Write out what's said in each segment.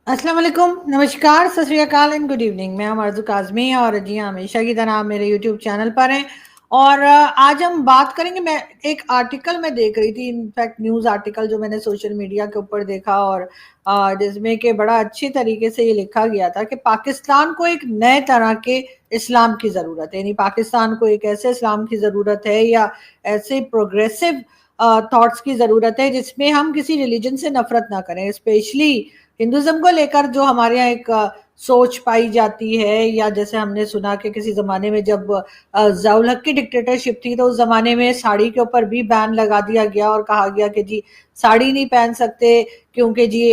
अस्सलाम वालेकुम, नमस्कार, सत श्री अकाल एंड गुड इवनिंग। मैं हूं आरज़ू काज़मी और जी हाँ, हमेशा की तरह आप मेरे यूट्यूब चैनल पर हैं। और आज हम बात करेंगे। मैं एक आर्टिकल में देख रही थी, इनफैक्ट न्यूज़ आर्टिकल जो मैंने सोशल मीडिया के ऊपर देखा, और जिसमें कि बड़ा अच्छी तरीके से ये लिखा गया था कि पाकिस्तान को एक नए तरह के इस्लाम की ज़रूरत है। यानी पाकिस्तान को एक ऐसे इस्लाम की ज़रूरत है या ऐसे प्रोग्रेसिव थॉट्स की ज़रूरत है जिसमें हम किसी रिलीजन से नफरत ना करें। स्पेशली हिंदुज़्म को लेकर जो हमारे यहाँ एक सोच पाई जाती है, या जैसे हमने सुना कि किसी ज़माने में जब ज़ियाउल हक की डिक्टेटरशिप थी, तो उस ज़माने में साड़ी के ऊपर भी बैन लगा दिया गया और कहा गया कि जी साड़ी नहीं पहन सकते क्योंकि जी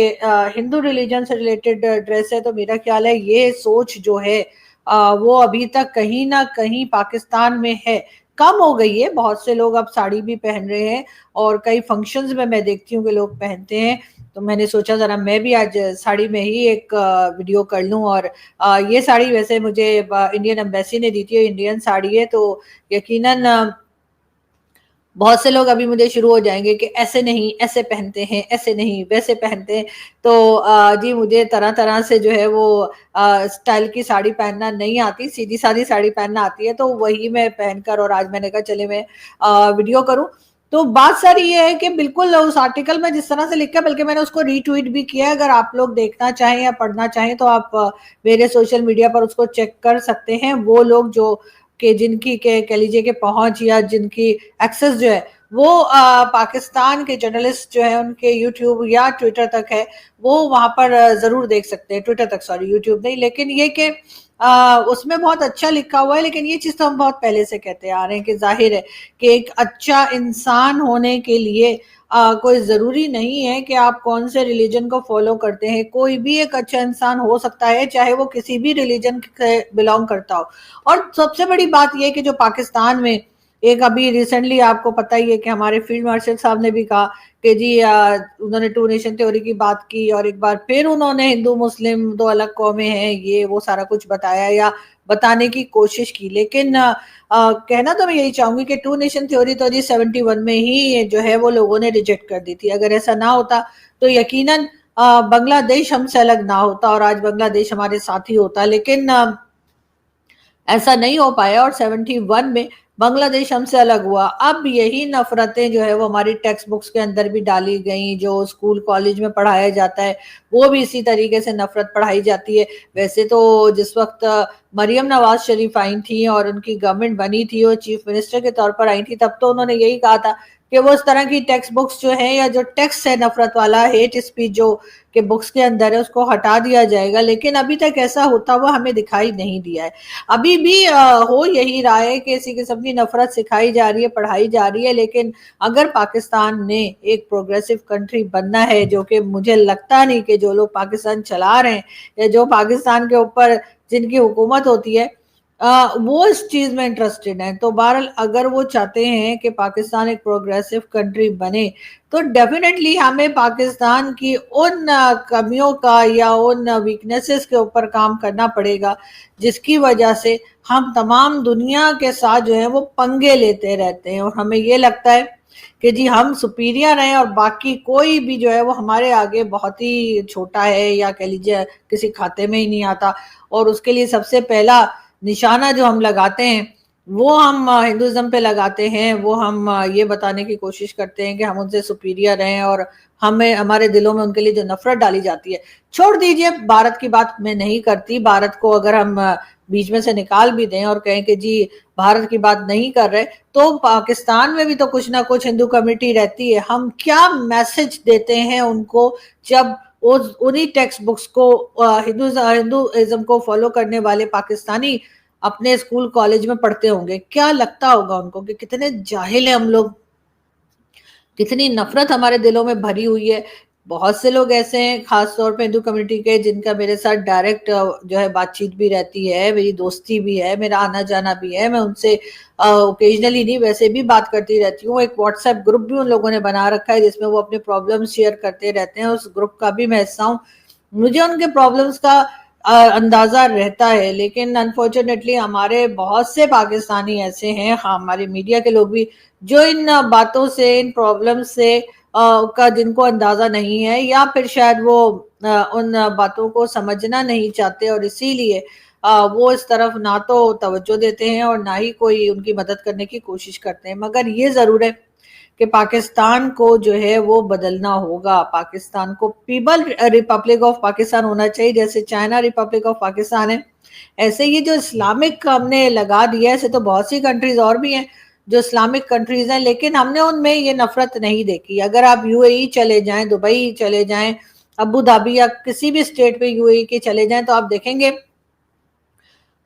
हिंदू रिलीजन से रिलेटेड ड्रेस है। तो मेरा ख्याल है ये सोच जो है वो अभी तक कहीं ना कहीं पाकिस्तान में है। कम हो गई है, बहुत से लोग अब साड़ी भी पहन रहे हैं और कई फंक्शंस में मैं देखती हूँ कि लोग पहनते हैं। तो मैंने सोचा ज़रा मैं भी आज साड़ी में ही एक वीडियो कर लूँ। और ये साड़ी वैसे मुझे इंडियन एम्बेसी ने दी थी, इंडियन साड़ी है। तो यकीनन बहुत से लोग अभी मुझे शुरू हो जाएंगे कि ऐसे नहीं, ऐसे पहनते हैं, ऐसे नहीं, वैसे पहनते हैं। तो जी मुझे तरह तरह से जो है वो स्टाइल की साड़ी पहनना नहीं आती, सीधी सादी साड़ी पहनना आती है। तो वही मैं पहनकर, और आज मैंने कहा चले मैं वीडियो करूं। तो बात सारी ये है कि बिल्कुल उस आर्टिकल में जिस तरह से लिखा है, बल्कि मैंने उसको रीट्वीट भी किया है। अगर आप लोग देखना चाहें या पढ़ना चाहें तो आप मेरे सोशल मीडिया पर उसको चेक कर सकते हैं। वो लोग जो कि जिनकी के कह लीजिए कि पहुंच या जिनकी एक्सेस जो है वो पाकिस्तान के जर्नलिस्ट जो है उनके यूट्यूब या ट्विटर तक है, वो वहां पर जरूर देख सकते हैं। ट्विटर तक, सॉरी, यूट्यूब नहीं। लेकिन ये कि उसमें बहुत अच्छा लिखा हुआ है। लेकिन ये चीज तो हम बहुत पहले से कहते आ रहे हैं कि जाहिर है कि एक अच्छा इंसान होने के लिए कोई जरूरी नहीं है कि आप कौन से रिलीजन को फॉलो करते हैं। कोई भी एक अच्छा इंसान हो सकता है, चाहे वो किसी भी रिलीजन से बिलोंग करता हो। और सबसे बड़ी बात यह कि जो पाकिस्तान में एक अभी रिसेंटली आपको पता ही है कि हमारे फील्ड मार्शल साहब ने भी कहा कि जी उन्होंने टू नेशन थ्योरी की बात की, और एक बार फिर उन्होंने हिंदू मुस्लिम दो अलग कौमें हैं ये वो सारा कुछ बताया या बताने की कोशिश की। लेकिन कहना तो मैं यही चाहूंगी कि टू नेशन थ्योरी तो जी 71 में ही जो है वो लोगों ने रिजेक्ट कर दी थी। अगर ऐसा ना होता तो यकीनन बांग्लादेश हमसे अलग ना होता और आज बांग्लादेश हमारे साथ ही होता। लेकिन ऐसा नहीं हो पाया और 71 में बांग्लादेश हमसे अलग हुआ। अब यही नफरतें जो है वो हमारी टेक्स्ट बुक्स के अंदर भी डाली गई, जो स्कूल कॉलेज में पढ़ाया जाता है वो भी इसी तरीके से नफरत पढ़ाई जाती है। वैसे तो जिस वक्त मरियम नवाज शरीफ आई थी और उनकी गवर्नमेंट बनी थी, वो चीफ मिनिस्टर के तौर पर आई थी, तब तो उन्होंने यही कहा था कि वो इस तरह की टेक्स्ट बुक्स जो है या जो टेक्स्ट है नफरत वाला, हेट स्पीच जो के बुक्स के अंदर है, उसको हटा दिया जाएगा। लेकिन अभी तक ऐसा होता हुआ हमें दिखाई नहीं दिया है। अभी भी हो यही रहा है कि इसी किस्म की नफरत सिखाई जा रही है, पढ़ाई जा रही है। लेकिन अगर पाकिस्तान ने एक प्रोग्रेसिव कंट्री बनना है, जो कि मुझे लगता नहीं कि जो लोग पाकिस्तान चला रहे हैं या जो पाकिस्तान के ऊपर जिनकी हुकूमत होती है वो इस चीज में इंटरेस्टेड हैं। तो बहरहाल अगर वो चाहते हैं कि पाकिस्तान एक प्रोग्रेसिव कंट्री बने, तो डेफिनेटली हमें पाकिस्तान की उन कमियों का या उन वीकनेसेस के ऊपर काम करना पड़ेगा जिसकी वजह से हम तमाम दुनिया के साथ जो है वो पंगे लेते रहते हैं, और हमें ये लगता है कि जी हम सुपीरियर हैं और बाकी कोई भी जो है वो हमारे आगे बहुत ही छोटा है, या कह लीजिए किसी खाते में ही नहीं आता। और उसके लिए सबसे पहला निशाना जो हम लगाते हैं वो हम हिंदुज्म पे लगाते हैं। वो हम ये बताने की कोशिश करते हैं कि हम उनसे सुपीरियर हैं, और हमें हमारे दिलों में उनके लिए जो नफरत डाली जाती है। छोड़ दीजिए, भारत की बात मैं नहीं करती। भारत को अगर हम बीच में से निकाल भी दें और कहें कि जी भारत की बात नहीं कर रहे, तो पाकिस्तान में भी तो कुछ ना कुछ हिंदू कम्युनिटी रहती है। हम क्या मैसेज देते हैं उनको जब उन्हीं टेक्स्ट बुक्स को हिंदुइज्म को फॉलो करने वाले पाकिस्तानी अपने स्कूल कॉलेज में पढ़ते होंगे? क्या लगता होगा उनको कि कितने जाहिल है हम लोग, कितनी नफरत हमारे दिलों में भरी हुई है। बहुत से लोग ऐसे हैं खास तौर पे हिंदू कम्युनिटी के, जिनका मेरे साथ डायरेक्ट जो है बातचीत भी रहती है, मेरी दोस्ती भी है, मेरा आना जाना भी है। मैं उनसे ओकेजनली नहीं वैसे भी बात करती रहती हूँ। एक व्हाट्सएप ग्रुप भी उन लोगों ने बना रखा है जिसमें वो अपने प्रॉब्लम शेयर करते रहते हैं, उस ग्रुप का भी मैं हिस्सा हूँ। मुझे उनके प्रॉब्लम्स का अंदाजा रहता है। लेकिन अनफॉर्चुनेटली हमारे बहुत से पाकिस्तानी ऐसे हैं, हाँ हमारे मीडिया के लोग भी, जो इन बातों से, इन प्रॉब्लम से का जिनको अंदाजा नहीं है, या फिर शायद वो उन बातों को समझना नहीं चाहते और इसीलिए वो इस तरफ ना तो तवज्जो देते हैं और ना ही कोई उनकी मदद करने की कोशिश करते हैं। मगर ये ज़रूर है कि पाकिस्तान को जो है वो बदलना होगा। पाकिस्तान को पीपल रिपब्लिक ऑफ पाकिस्तान होना चाहिए, जैसे चाइना रिपब्लिक ऑफ पाकिस्तान है। ऐसे ये जो इस्लामिक हमने लगा दिया है, ऐसे तो बहुत सी कंट्रीज और भी हैं जो इस्लामिक कंट्रीज हैं, लेकिन हमने उनमें ये नफरत नहीं देखी। अगर आप यूएई चले जाएं, दुबई चले जाएं, अबू धाबी या किसी भी स्टेट पे यूएई के चले जाएं, तो आप देखेंगे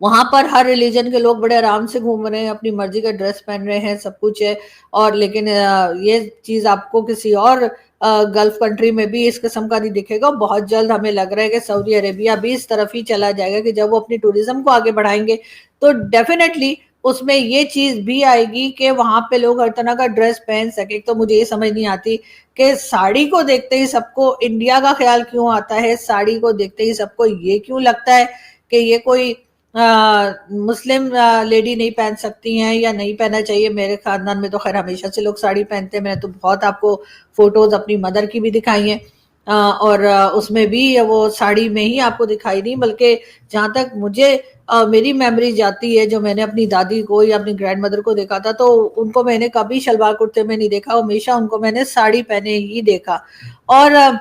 वहां पर हर रिलीजन के लोग बड़े आराम से घूम रहे हैं, अपनी मर्जी का ड्रेस पहन रहे हैं, सब कुछ है। और लेकिन ये चीज आपको किसी और गल्फ कंट्री में भी इस किस्म का नहीं दिखेगा। बहुत जल्द हमें लग रहा है कि सऊदी अरेबिया भी इस तरफ ही चला जाएगा कि जब वो अपनी टूरिज्म को आगे बढ़ाएंगे तो डेफिनेटली उसमें ये चीज भी आएगी कि वहां पे लोग हर तरह का ड्रेस पहन सके। तो मुझे ये समझ नहीं आती कि साड़ी को देखते ही सबको इंडिया का ख्याल क्यों आता है, साड़ी को देखते ही सबको ये क्यों लगता है कि ये कोई मुस्लिम लेडी नहीं पहन सकती हैं या नहीं पहनना चाहिए। मेरे खानदान में तो खैर हमेशा से लोग साड़ी पहनते हैं। मैंने तो बहुत आपको फोटोज अपनी मदर की भी दिखाई हैं और उसमें भी वो साड़ी में ही आपको दिखाई नहीं, बल्कि जहां तक मुझे मेरी मेमोरी जाती है, जो मैंने अपनी दादी को या अपनी ग्रैंड मदर को देखा था, तो उनको मैंने कभी शलवार कुर्ते में नहीं देखा, हमेशा उनको मैंने साड़ी पहने ही देखा। और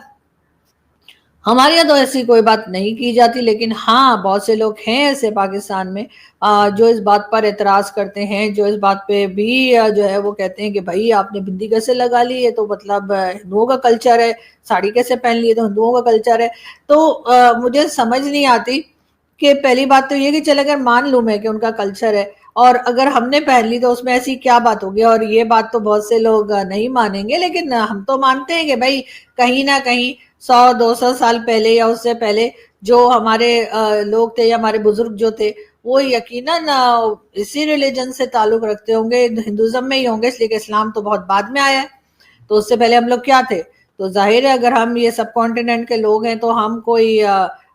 हमारे यहाँ तो ऐसी कोई बात नहीं की जाती, लेकिन हाँ बहुत से लोग हैं ऐसे पाकिस्तान में जो इस बात पर एतराज करते हैं, जो इस बात पे भी जो है वो कहते हैं कि भाई आपने बिंदी कैसे लगा ली है, तो मतलब हिंदुओं का कल्चर है, साड़ी कैसे पहन ली है, तो हिंदुओं का कल्चर है। तो मुझे समझ नहीं आती कि पहली बात तो ये कि चल अगर मान लूं मैं कि उनका कल्चर है और अगर हमने पहन ली तो उसमें ऐसी क्या बात होगी। और ये बात तो बहुत से लोग नहीं मानेंगे, लेकिन हम तो मानते हैं कि भाई कहीं ना कहीं 100-200 साल पहले या उससे पहले जो हमारे लोग थे या हमारे बुजुर्ग जो थे वो यकीनन इसी रिलीजन से ताल्लुक रखते होंगे, हिंदुज्म में ही होंगे, इसलिए कि इस्लाम तो बहुत बाद में आया है। तो उससे पहले हम लोग क्या थे? तो जाहिर है अगर हम ये सब कॉन्टिनेंट के लोग हैं तो हम कोई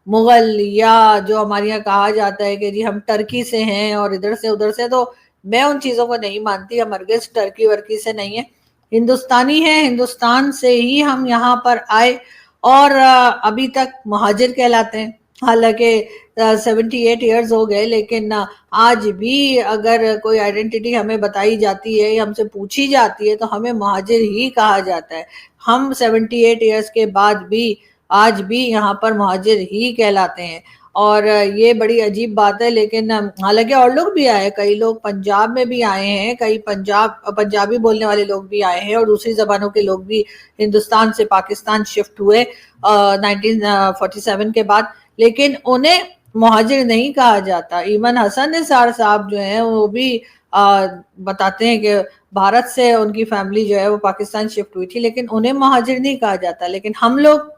मुगल या जो हमारे यहाँ कहा जाता है कि जी हम टर्की से हैं और इधर से उधर से, तो मैं उन चीजों को नहीं मानती। हम हरगिज टर्की वर्की से नहीं है, हिंदुस्तानी है, हिंदुस्तान से ही हम यहाँ पर आए और अभी तक मुहाजिर कहलाते हैं। हालांकि 78 ईयर्स हो गए, लेकिन आज भी अगर कोई आइडेंटिटी हमें बताई जाती है या हमसे पूछी जाती है तो हमें मुहाजिर ही कहा जाता है। हम 78 ईयर्स के बाद भी आज भी यहाँ पर मुहाजिर ही कहलाते हैं और ये बड़ी अजीब बात है। लेकिन हालांकि और लोग भी आए, कई लोग पंजाब में भी आए हैं, कई पंजाबी बोलने वाले लोग भी आए हैं और दूसरी जबानों के लोग भी हिंदुस्तान से पाकिस्तान शिफ्ट हुए 1947 के बाद, लेकिन उन्हें मुहाजिर नहीं कहा जाता। इवन हसन निसार साहब जो हैं वो भी बताते हैं कि भारत से उनकी फैमिली जो है वो पाकिस्तान शिफ्ट हुई थी, लेकिन उन्हें मुहाजिर नहीं कहा जाता। लेकिन हम लोग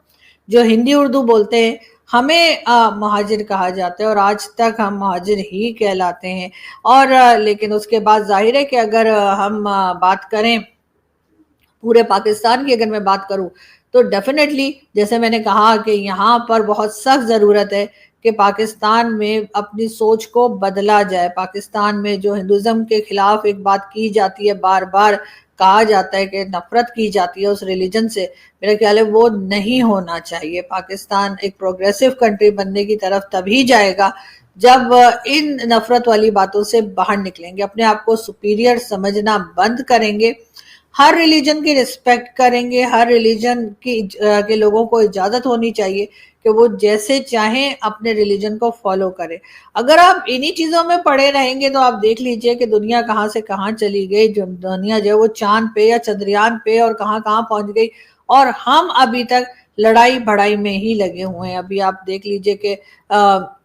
जो हिंदी उर्दू बोलते हैं हमें मुहाजिर कहा जाता है और आज तक हम मुहाजिर ही कहलाते हैं। और लेकिन उसके बाद जाहिर है कि अगर हम बात करें पूरे पाकिस्तान की, अगर मैं बात करूं तो डेफिनेटली जैसे मैंने कहा कि यहाँ पर बहुत सख्त ज़रूरत है कि पाकिस्तान में अपनी सोच को बदला जाए। पाकिस्तान में जो हिंदुज़म के खिलाफ एक बात की जाती है, बार बार कहा जाता है कि नफरत की जाती है उस रिलीजन से, मेरा ख्याल है वो नहीं होना चाहिए। पाकिस्तान एक प्रोग्रेसिव कंट्री बनने की तरफ तभी जाएगा जब इन नफरत वाली बातों से बाहर निकलेंगे, अपने आप को सुपीरियर समझना बंद करेंगे, हर रिलीजन की रिस्पेक्ट करेंगे, हर रिलीजन की के लोगों को इजाजत होनी चाहिए कि वो जैसे चाहें अपने रिलीजन को फॉलो करें। अगर आप इन्हीं चीजों में पड़े रहेंगे तो आप देख लीजिए कि दुनिया कहाँ से कहाँ चली गई, जो दुनिया जो है वो चांद पे या चंद्रयान पे और कहाँ कहाँ पहुंच गई और हम अभी तक लड़ाई भड़ाई में ही लगे हुए हैं। अभी आप देख लीजिए कि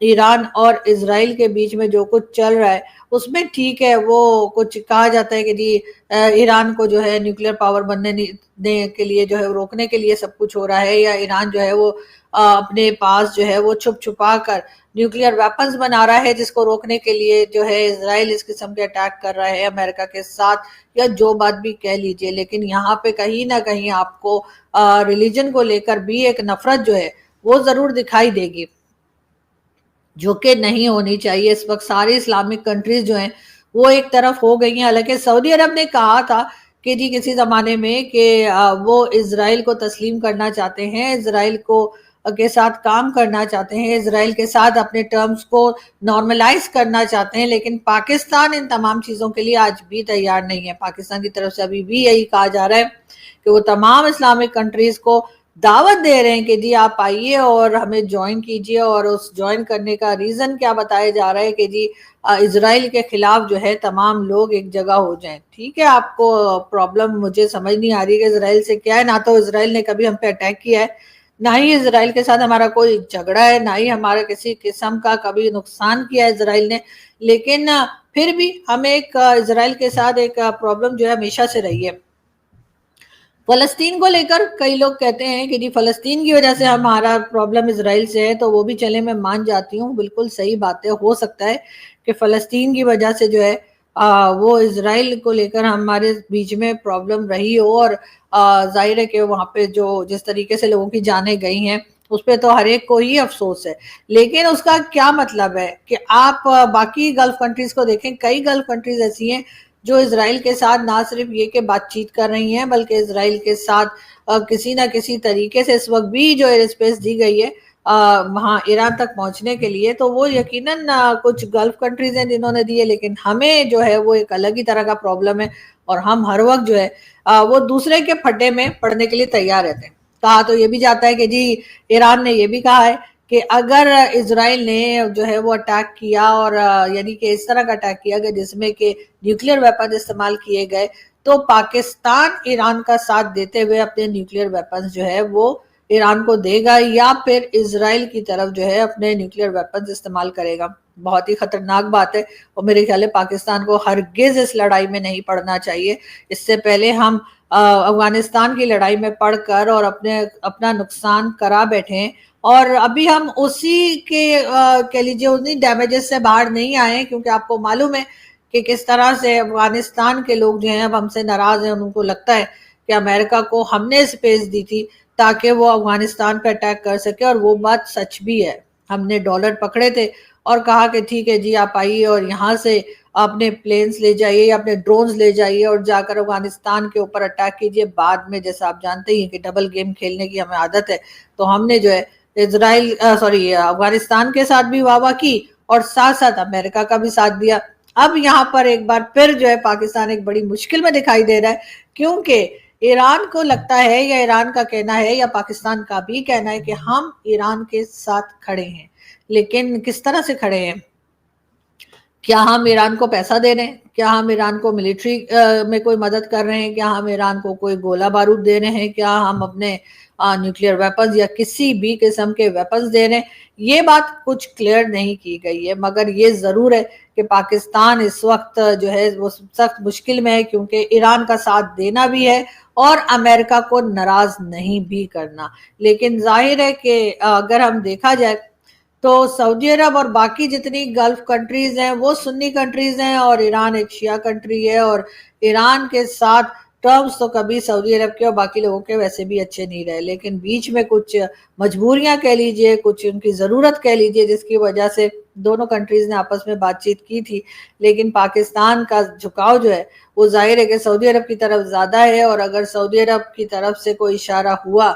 ईरान और इजराइल के बीच में जो कुछ चल रहा है उसमें ठीक है, वो कुछ कहा जाता है कि जी ईरान को जो है न्यूक्लियर पावर बनने के लिए जो है रोकने के लिए सब कुछ हो रहा है, या ईरान जो है वो अपने पास जो है वो छुप छुपा कर न्यूक्लियर वेपन्स बना रहा है, जिसको रोकने के लिए जो है इजराइल इस किस्म के अटैक कर रहा है अमेरिका के साथ, या जो बात भी कह लीजिए। लेकिन यहाँ पे कहीं ना कहीं आपको रिलीजन को लेकर भी एक नफरत जो है वो जरूर दिखाई देगी, जो कि नहीं होनी चाहिए। इस वक्त सारी इस्लामिक कंट्रीज जो हैं वो एक तरफ हो गई हैं। हालांकि सऊदी अरब ने कहा था कि जी किसी जमाने में कि वो इजराइल को तस्लीम करना चाहते हैं, इजराइल को کے ساتھ کام کرنا چاہتے ہیں، اسرائیل کے ساتھ اپنے ٹرمز کو نارملائز کرنا چاہتے ہیں، لیکن پاکستان ان تمام چیزوں کے لیے آج بھی تیار نہیں ہے۔ پاکستان کی طرف سے ابھی بھی یہی کہا جا رہا ہے کہ وہ تمام اسلامک کنٹریز کو دعوت دے رہے ہیں کہ جی آپ آئیے اور ہمیں جوائن کیجئے، اور اس جوائن کرنے کا ریزن کیا بتایا جا رہا ہے کہ جی اسرائیل کے خلاف جو ہے تمام لوگ ایک جگہ ہو جائیں۔ ٹھیک ہے، آپ کو پرابلم مجھے سمجھ نہیں آ رہی کہ اسرائیل سے کیا ہے، نہ تو اسرائیل نے کبھی ہم پہ اٹیک کیا ہے، نہ ہی اسرائیل کے ساتھ ہمارا کوئی جھگڑا ہے، نہ ہی ہمارا کسی قسم کا کبھی نقصان کیا ہے اسرائیل نے، لیکن پھر بھی ہمیں ایک اسرائیل کے ساتھ ایک پرابلم جو ہے ہمیشہ سے رہی ہے۔ فلسطین کو لے کر کئی لوگ کہتے ہیں کہ جی فلسطین کی وجہ سے ہمارا پرابلم اسرائیل سے ہے، تو وہ بھی چلے میں مان جاتی ہوں، بالکل صحیح بات ہے، ہو سکتا ہے کہ فلسطین کی وجہ سے جو ہے وہ اسرائیل کو لے کر ہمارے بیچ میں پرابلم رہی ہو، اور ظاہر ہے کہ وہاں پہ جو جس طریقے سے لوگوں کی جانیں گئی ہیں اس پہ تو ہر ایک کو ہی افسوس ہے، لیکن اس کا کیا مطلب ہے کہ آپ باقی گلف کنٹریز کو دیکھیں، کئی گلف کنٹریز ایسی ہیں جو اسرائیل کے ساتھ نہ صرف یہ کہ بات چیت کر رہی ہیں، بلکہ اسرائیل کے ساتھ کسی نہ کسی طریقے سے اس وقت بھی جو ایئر اسپیس دی گئی ہے وہاں ایران تک پہنچنے کے لیے، تو وہ یقیناً کچھ گلف کنٹریز ہیں جنہوں نے دی ہے، لیکن ہمیں جو ہے وہ ایک الگ ہی طرح کا پرابلم ہے، اور ہم ہر وقت جو ہے وہ دوسرے کے پھڈے میں پڑنے کے لیے تیار رہتے ہیں۔ کہا تو یہ بھی جاتا ہے کہ جی ایران نے یہ بھی کہا ہے کہ اگر اسرائیل نے جو ہے وہ اٹیک کیا، اور یعنی کہ اس طرح کا اٹیک کیا کہ جس میں کہ نیوکلیئر ویپن استعمال کیے گئے، تو پاکستان ایران کا ساتھ دیتے ہوئے اپنے نیوکلیئر ویپنز جو ہے وہ ایران کو دے گا، یا پھر اسرائیل کی طرف جو ہے اپنے نیوکلیئر ویپنز استعمال کرے گا۔ بہت ہی خطرناک بات ہے، اور میرے خیال ہے پاکستان کو ہرگز اس لڑائی میں نہیں پڑنا چاہیے۔ اس سے پہلے ہم افغانستان کی لڑائی میں پڑھ کر اور اپنا نقصان کرا بیٹھے ہیں، اور ابھی ہم اسی کے کہہ لیجیے انہی ڈیمیجز سے باہر نہیں آئے ہیں، کیونکہ آپ کو معلوم ہے کہ کس طرح سے افغانستان کے لوگ جو ہیں اب ہم سے ناراض ہیں، ان کو لگتا ہے کہ امریکہ کو ہم نے اسپیس دی تھی تاکہ وہ افغانستان پہ اٹیک کر سکے، اور وہ بات سچ بھی ہے۔ ہم نے ڈالر پکڑے تھے اور کہا کہ ٹھیک ہے جی آپ آئیے اور یہاں سے اپنے پلینز لے جائیے یا اپنے ڈرونز لے جائیے اور جا کر افغانستان کے اوپر اٹیک کیجئے۔ بعد میں جیسا آپ جانتے ہی ہیں کہ ڈبل گیم کھیلنے کی ہمیں عادت ہے، تو ہم نے جو ہے افغانستان کے ساتھ بھی واہ کی، اور ساتھ ساتھ امریکہ کا بھی ساتھ دیا۔ اب یہاں پر ایک بار پھر جو ہے پاکستان ایک بڑی مشکل میں دکھائی دے رہا ہے، کیونکہ ایران کو لگتا ہے، یا ایران کا کہنا ہے، یا پاکستان کا بھی کہنا ہے کہ ہم ایران کے ساتھ کھڑے ہیں، لیکن کس طرح سے کھڑے ہیں؟ کیا ہم ایران کو پیسہ دے رہے ہیں؟ کیا ہم ایران کو ملٹری میں کوئی مدد کر رہے ہیں؟ کیا ہم ایران کو کوئی گولہ بارود دے رہے ہیں؟ کیا ہم اپنے نیوکلیئر ویپنز یا کسی بھی قسم کے ویپنز دے رہے ہیں؟ یہ بات کچھ کلیئر نہیں کی گئی ہے، مگر یہ ضرور ہے کہ پاکستان اس وقت جو ہے وہ سخت مشکل میں ہے، کیونکہ ایران کا ساتھ دینا بھی ہے اور امریکہ کو ناراض نہیں بھی کرنا۔ لیکن ظاہر ہے کہ اگر ہم دیکھا جائے تو سعودی عرب اور باقی جتنی گلف کنٹریز ہیں وہ سنی کنٹریز ہیں، اور ایران ایک شیعہ کنٹری ہے، اور ایران کے ساتھ ٹرمز تو کبھی سعودی عرب کے اور باقی لوگوں کے ویسے بھی اچھے نہیں رہے، لیکن بیچ میں کچھ مجبوریاں کہہ لیجئے، کچھ ان کی ضرورت کہہ لیجئے، جس کی وجہ سے دونوں کنٹریز نے آپس میں بات چیت کی تھی، لیکن پاکستان کا جھکاؤ جو ہے وہ ظاہر ہے کہ سعودی عرب کی طرف زیادہ ہے، اور اگر سعودی عرب کی طرف سے کوئی اشارہ ہوا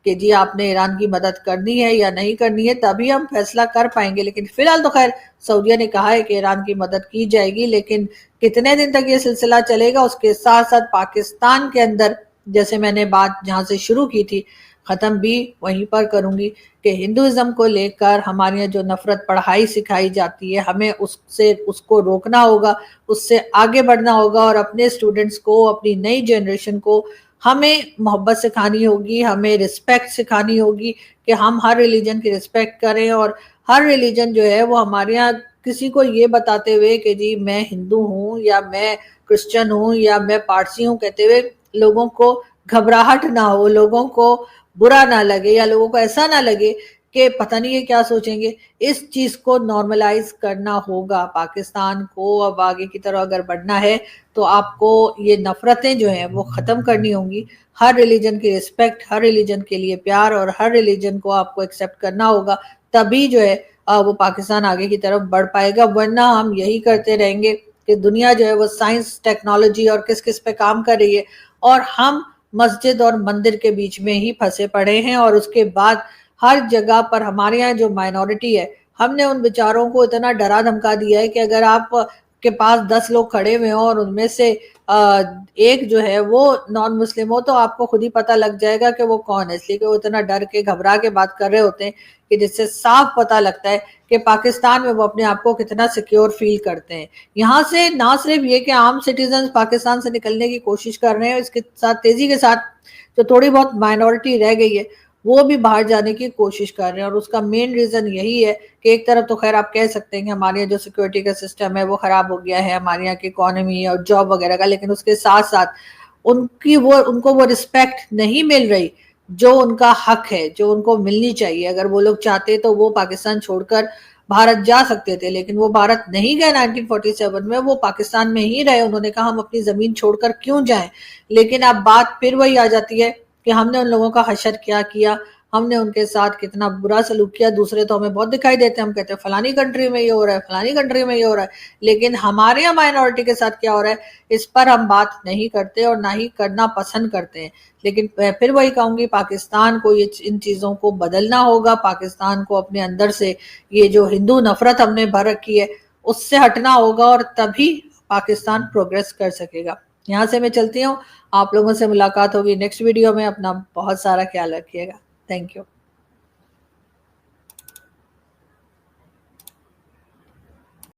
کہ جی آپ نے ایران کی مدد کرنی ہے یا نہیں کرنی ہے، تبھی ہم فیصلہ کر پائیں گے۔ لیکن فی الحال تو خیر سعودیہ نے کہا ہے کہ ایران کی مدد کی جائے گی، لیکن کتنے دن تک یہ سلسلہ چلے گا، اس کے ساتھ ساتھ پاکستان کے اندر، جیسے میں نے بات جہاں سے شروع کی تھی ختم بھی وہیں پر کروں گی، کہ ہندوازم کو لے کر ہمارے یہاں جو نفرت پڑھائی سکھائی جاتی ہے، ہمیں اس کو روکنا ہوگا، اس سے آگے بڑھنا ہوگا، اور اپنے اسٹوڈنٹس کو، اپنی نئی جنریشن کو ہمیں محبت سکھانی ہوگی، ہمیں رسپیکٹ سکھانی ہوگی کہ ہم ہر ریلیجن کی رسپیکٹ کریں، اور ہر ریلیجن جو ہے وہ ہمارے یہاں کسی کو یہ بتاتے ہوئے کہ جی میں ہندو ہوں یا میں کرسچن ہوں یا میں پارسی ہوں کہتے ہوئے لوگوں کو گھبراہٹ نہ ہو، لوگوں کو برا نہ لگے، یا لوگوں کو ایسا نہ لگے کہ پتہ نہیں یہ کیا سوچیں گے۔ اس چیز کو نارملائز کرنا ہوگا پاکستان کو، اب آگے کی طرح اگر بڑھنا ہے تو آپ کو یہ نفرتیں جو ہیں وہ ختم کرنی ہوں گی، ہر ریلیجن کی رسپیکٹ، ہر ریلیجن کے لیے پیار، اور ہر ریلیجن کو آپ کو ایکسیپٹ کرنا ہوگا، تبھی جو ہے وہ پاکستان آگے کی طرف بڑھ پائے گا۔ ورنہ ہم یہی کرتے رہیں گے کہ دنیا جو ہے وہ سائنس، ٹیکنالوجی اور کس پہ کام کر رہی ہے، اور ہم مسجد اور مندر کے بیچ میں ہی پھنسے پڑے ہیں، اور اس کے بعد हर जगह पर हमारे यहाँ जो माइनॉरिटी है, हमने उन बेचारों को इतना डरा धमका दिया है कि अगर आप के पास 10 लोग खड़े हुए हों और उनमें से एक जो है वो नॉन मुस्लिम हो, तो आपको खुद ही पता लग जाएगा कि वो कौन है, इसलिए कि वो इतना डर के घबरा के बात कर रहे होते हैं कि जिससे साफ पता लगता है कि पाकिस्तान में वो अपने आप को कितना सिक्योर फील करते हैं। यहाँ से ना सिर्फ ये कि आम सिटीजन पाकिस्तान से निकलने की कोशिश कर रहे हैं, इसके साथ तेजी के साथ जो थोड़ी बहुत माइनॉरिटी रह गई है वो भी बाहर जाने की कोशिश कर रहे हैं, और उसका मेन रीजन यही है कि एक तरफ तो खैर आप कह सकते हैं कि हमारे यहाँ जो सिक्योरिटी का सिस्टम है वो खराब हो गया है, हमारे यहाँ की इकोनॉमी और जॉब वगैरह का, लेकिन उसके साथ साथ उनको वो रिस्पेक्ट नहीं मिल रही जो उनका हक है, जो उनको मिलनी चाहिए। अगर वो लोग चाहते तो वो पाकिस्तान छोड़कर भारत जा सकते थे, लेकिन वो भारत नहीं गए 1947 में, वो पाकिस्तान में ही रहे। उन्होंने कहा हम अपनी जमीन छोड़कर क्यों जाएं। लेकिन अब बात फिर वही आ जाती है कि हमने उन लोगों का हशर क्या किया, हमने उनके साथ कितना बुरा सलूक किया। दूसरे तो हमें बहुत दिखाई देते हैं, हम कहते हैं फलानी कंट्री में ये हो रहा है, फलानी कंट्री में ये हो रहा है, लेकिन हमारे यहाँ माइनॉरिटी के साथ क्या हो रहा है इस पर हम बात नहीं करते और ना ही करना पसंद करते हैं। लेकिन फिर वही कहूंगी, पाकिस्तान को ये इन चीजों को बदलना होगा। पाकिस्तान को अपने अंदर से ये जो हिंदू नफरत हमने भर रखी है उससे हटना होगा, और तभी पाकिस्तान प्रोग्रेस कर सकेगा। यहाँ से मैं चलती हूँ, आप लोगों से मुलाकात होगी नेक्स्ट वीडियो में। अपना बहुत सारा ख्याल रखिएगा। Thank you.